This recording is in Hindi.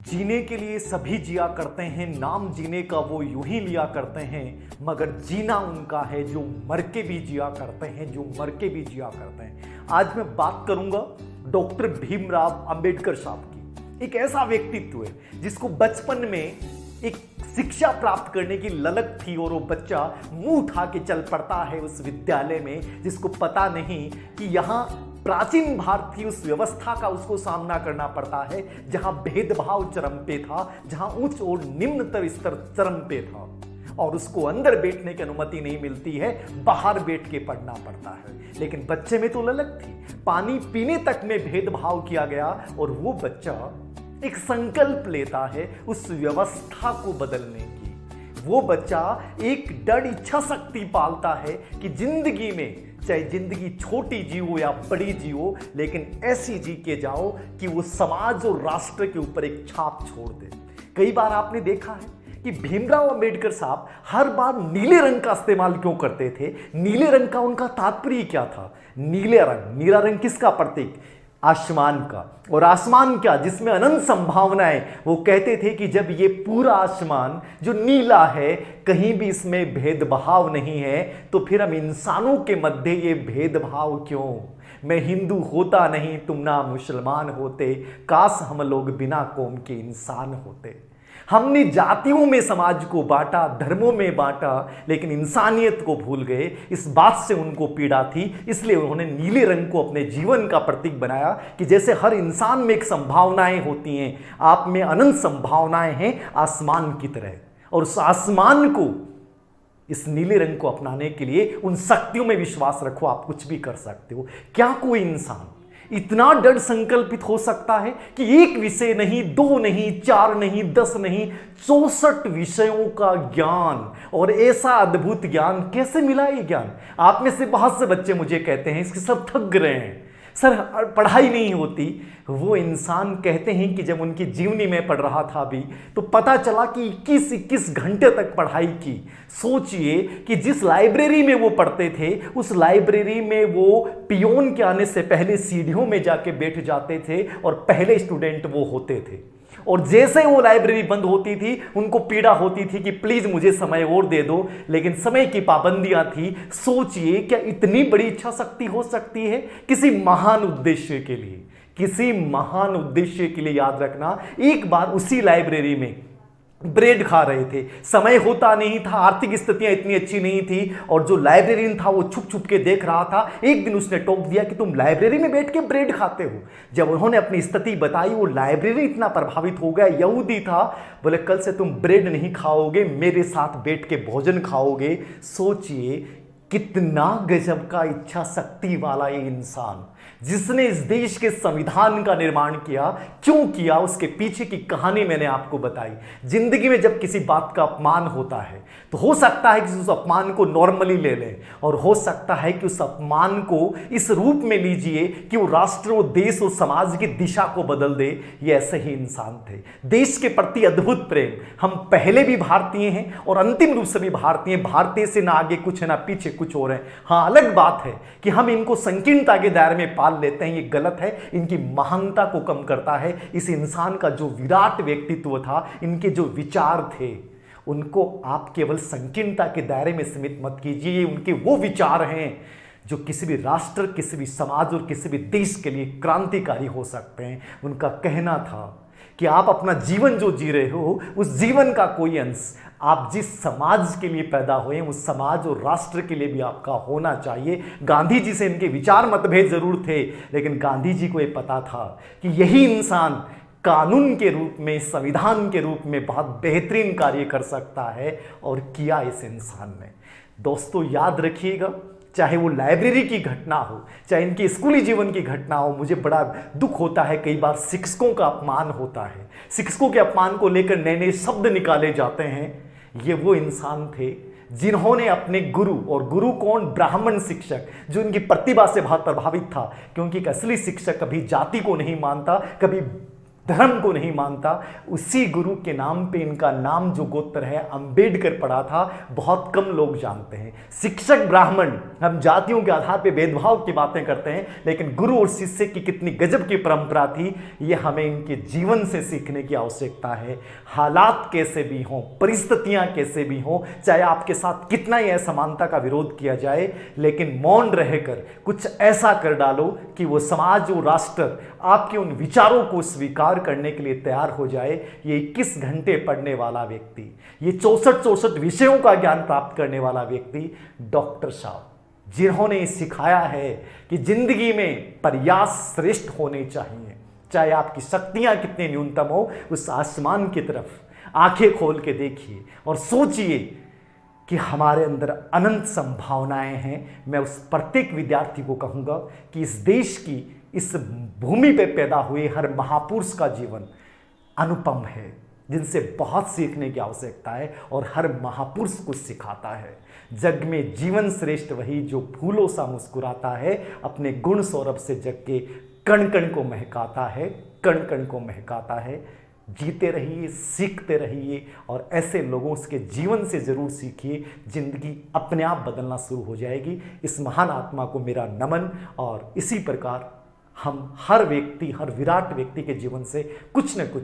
जीने के लिए सभी जिया करते हैं, नाम जीने का वो यूं ही लिया करते हैं, मगर जीना उनका है जो मर के भी जिया करते हैं, जो मर के भी जिया करते हैं। आज मैं बात करूंगा डॉक्टर भीमराव अंबेडकर साहब की। एक ऐसा व्यक्तित्व है जिसको बचपन में एक शिक्षा प्राप्त करने की ललक थी और वो बच्चा मुंह उठा के चल पड़ता है उस विद्यालय में, जिसको पता नहीं कि यहाँ प्राचीन भारतीय उस व्यवस्था का उसको सामना करना पड़ता है जहां भेदभाव चरम पे था, जहां उच्च और निम्नतर स्तर चरम पे था और उसको अंदर बैठने की अनुमति नहीं मिलती है, बाहर बैठ के पढ़ना पड़ता है। लेकिन बच्चे में तो ललक थी, पानी पीने तक में भेदभाव किया गया और वो बच्चा एक संकल्प लेता है उस व्यवस्था को बदलने की। वो बच्चा एक दृढ़ इच्छा शक्ति पालता है कि जिंदगी में चाहे जिंदगी छोटी जी हो या बड़ी जी हो, लेकिन ऐसी जी के जाओ कि वो समाज और राष्ट्र के ऊपर एक छाप छोड़ दे। कई बार आपने देखा है कि भीमराव अंबेडकर साहब हर बार नीले रंग का इस्तेमाल क्यों करते थे। नीले रंग का उनका तात्पर्य क्या था? नीला रंग किसका प्रतीक? आसमान का। और आसमान क्या? जिसमें अनंत संभावनाएं। वो कहते थे कि जब ये पूरा आसमान जो नीला है, कहीं भी इसमें भेदभाव नहीं है, तो फिर हम इंसानों के मध्य ये भेदभाव क्यों? मैं हिंदू होता नहीं, तुम ना मुसलमान होते, काश हम लोग बिना कौम के इंसान होते। हमने जातियों में समाज को बांटा, धर्मों में बांटा, लेकिन इंसानियत को भूल गए। इस बात से उनको पीड़ा थी, इसलिए उन्होंने नीले रंग को अपने जीवन का प्रतीक बनाया कि जैसे हर इंसान में एक संभावनाएं होती हैं, आप में अनंत संभावनाएं हैं आसमान की तरह, और उस आसमान को, इस नीले रंग को अपनाने के लिए उन शक्तियों में विश्वास रखो, आप कुछ भी कर सकते हो। क्या कोई इंसान इतना दृढ़ संकल्पित हो सकता है कि एक विषय नहीं, 2 नहीं, 4 नहीं, 10 नहीं, 64 विषयों का ज्ञान, और ऐसा अद्भुत ज्ञान कैसे मिला? ये ज्ञान आप में से बहुत से बच्चे मुझे कहते हैं इसके सब थक रहे हैं सर, पढ़ाई नहीं होती। वो इंसान कहते हैं कि जब उनकी जीवनी में पढ़ रहा था अभी, तो पता चला कि 21 घंटे तक पढ़ाई की। सोचिए कि जिस लाइब्रेरी में वो पढ़ते थे, उस लाइब्रेरी में वो पियोन के आने से पहले सीढ़ियों में जाके बैठ जाते थे और पहले स्टूडेंट वो होते थे। और जैसे वो लाइब्रेरी बंद होती थी, उनको पीड़ा होती थी कि प्लीज मुझे समय और दे दो, लेकिन समय की पाबंदियां थी। सोचिए क्या इतनी बड़ी इच्छा शक्ति हो सकती है किसी महान उद्देश्य के लिए? किसी महान उद्देश्य के लिए याद रखना, एक बार उसी लाइब्रेरी में ब्रेड खा रहे थे, समय होता नहीं था, आर्थिक स्थितियां इतनी अच्छी नहीं थी, और जो लाइब्रेरियन था वो छुप छुप के देख रहा था। एक दिन उसने टोक दिया कि तुम लाइब्रेरी में बैठ के ब्रेड खाते हो। जब उन्होंने अपनी स्थिति बताई, वो लाइब्रेरी इतना प्रभावित हो गया, यहूदी था, बोले कल से तुम ब्रेड नहीं खाओगे, मेरे साथ बैठ के भोजन खाओगे। सोचिए कितना गजब का इच्छा शक्ति वाला ये इंसान, जिसने इस देश के संविधान का निर्माण किया। क्यों किया, उसके पीछे की कहानी मैंने आपको बताई। जिंदगी में जब किसी बात का अपमान होता है, तो हो सकता है कि उस अपमान को नॉर्मली ले लें, और हो सकता है कि उस अपमान को इस रूप में लीजिए कि वो राष्ट्र, वो देश, वो समाज की दिशा को बदल दे। ये ऐसे ही इंसान थे। देश के प्रति अद्भुत प्रेम। हम पहले भी भारतीय हैं और अंतिम रूप से भी भारतीय हैं। भारतीय से ना आगे कुछ है ना पीछे कुछ और है। हाँ, अलग बात है कि हम इनको संकीर्णता के दायरे में पाल लेते हैं, ये गलत है। इनकी महानता को कम करता है। इस इंसान का जो विराट व्यक्तित्व था, इनके जो विचार थे, उनको आप केवल संकीर्णता के दायरे में सीमित मत कीजिए। ये उनके वो विचार हैं जो किसी भी राष्ट्र, किसी भी समाज और किसी भी देश के लिए क्रांतिकारी हो सकते हैं। उनका कहना था कि आप अपना जीवन जो जी रहे हो, उस जीवन का कोई अंश आप जिस समाज के लिए पैदा हुए, उस समाज और राष्ट्र के लिए भी आपका होना चाहिए। गांधी जी से इनके विचार मतभेद जरूर थे, लेकिन गांधी जी को यह पता था कि यही इंसान कानून के रूप में, संविधान के रूप में बहुत बेहतरीन कार्य कर सकता है, और किया इस इंसान ने। दोस्तों याद रखिएगा, चाहे वो लाइब्रेरी की घटना हो, चाहे इनके स्कूली जीवन की घटना हो, मुझे बड़ा दुख होता है कई बार शिक्षकों का अपमान होता है। शिक्षकों के अपमान को लेकर नए नए शब्द निकाले जाते हैं। ये वो इंसान थे जिन्होंने अपने गुरु, और गुरु कौन? ब्राह्मण शिक्षक, जो इनकी प्रतिभा से बहुत प्रभावित था, क्योंकि एक असली शिक्षक कभी जाति को नहीं मानता, कभी धर्म को नहीं मानता, उसी गुरु के नाम पे इनका नाम जो गोत्र है अंबेडकर पड़ा था, बहुत कम लोग जानते हैं। शिक्षक ब्राह्मण, हम जातियों के आधार पे भेदभाव की बातें करते हैं, लेकिन गुरु और शिष्य की कितनी गजब की परंपरा थी, ये हमें इनके जीवन से सीखने की आवश्यकता है। हालात कैसे भी हों, परिस्थितियां कैसे भी हों, चाहे आपके साथ कितना ही असमानता का विरोध किया जाए, लेकिन मौन रहकर कुछ ऐसा कर डालो कि वो समाज और राष्ट्र आपके उन विचारों को स्वीकार करने के लिए तैयार हो जाए। ये 21 घंटे पढ़ने वाला व्यक्ति, ये 64 विषयों का ज्ञान प्राप्त करने वाला व्यक्ति डॉक्टर साहब, जिन्होंने सिखाया है कि जिंदगी में प्रयास श्रेष्ठ होने चाहिए, चाहे आपकी शक्तियां कितनी न्यूनतम हो, उस आसमान की तरफ आंखें खोल के देखिए और सोचिए कि हमारे अंदर अनंत संभावनाएं हैं। मैं उस प्रत्येक विद्यार्थी को कहूँगा कि इस देश की, इस भूमि पे पैदा हुए हर महापुरुष का जीवन अनुपम है, जिनसे बहुत सीखने की आवश्यकता है और हर महापुरुष कुछ सिखाता है। जग में जीवन श्रेष्ठ वही जो फूलों सा मुस्कुराता है, अपने गुण सौरभ से जग के कण कण को महकाता है, कण कण को महकाता है। जीते रहिए, सीखते रहिए और ऐसे लोगों के जीवन से जरूर सीखिए, जिंदगी अपने आप बदलना शुरू हो जाएगी। इस महान आत्मा को मेरा नमन। और इसी प्रकार हम हर व्यक्ति, हर विराट व्यक्ति के जीवन से कुछ न कुछ